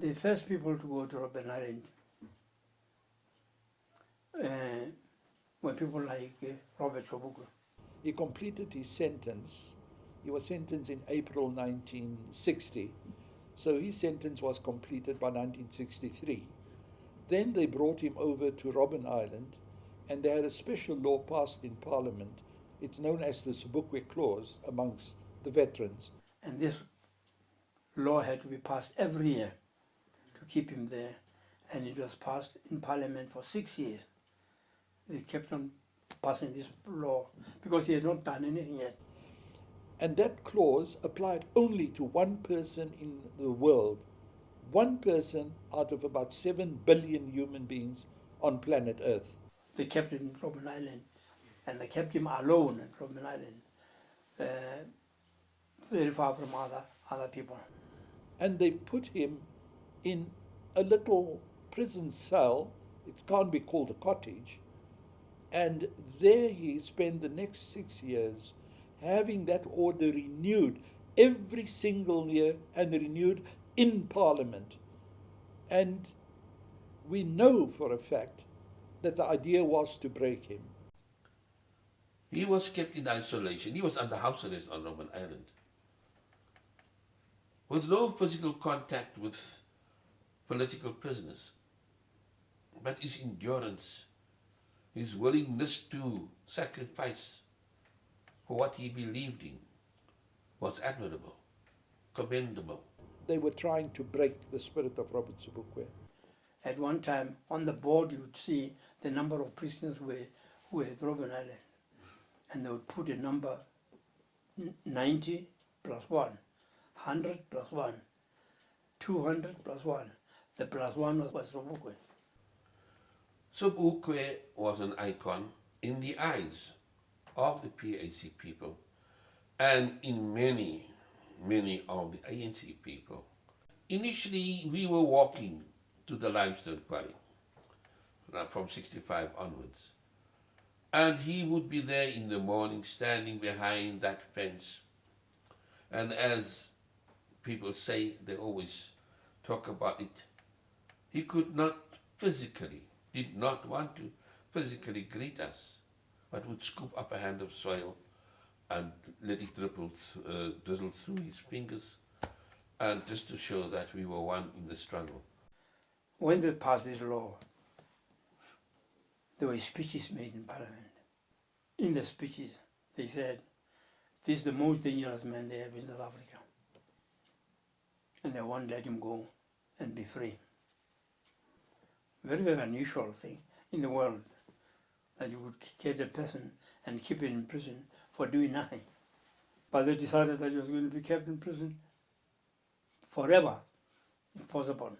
The first people to go to Robben Island were people like Robert Sobukwe. He completed his sentence. He was sentenced in April 1960, so his sentence was completed by 1963. Then they brought him over to Robben Island, and they had a special law passed in Parliament. It's known as the Sobukwe Clause amongst the veterans. And this law had to be passed every year to keep him there, and it was passed in Parliament for 6 years. They kept on passing this law because he had not done anything yet. And that clause applied only to one person in the world, one person out of about 7 billion human beings on planet Earth. They kept him in Robben Island, and they kept him alone at Robben Island, very far from other people. And they put him in a little prison cell. It can't be called a cottage. And there he spent the next 6 years having that order renewed every single year and renewed in Parliament. And we know for a fact that the idea was to break him. He was kept in isolation. He was under house arrest on Robben Island, with no physical contact with political prisoners. But his endurance, his willingness to sacrifice for what he believed in was admirable, commendable. They were trying to break the spirit of Robert Sobukwe. At one time, on the board, you would see the number of prisoners who were at Robben Island. And they would put a number 90 plus 1, 100 plus 1, 200 plus 1. The plus 1 was Sobukwe. Sobukwe was an icon in the eyes of the PAC people and in many of the ANC people. Initially, we were walking to the limestone quarry from 65 onwards. And he would be there in the morning, standing behind that fence. And as people say, they always talk about it, he could not physically, did not want to physically greet us, but would scoop up a hand of soil and let it drizzle through his fingers, and just to show that we were one in the struggle. When they passed this law, there were speeches made in Parliament. In the speeches, they said, this is the most dangerous man they have in South Africa. And they won't let him go and be free. Very, very unusual thing in the world, that you would get a person and keep him in prison for doing nothing. But they decided that he was going to be kept in prison forever, if possible.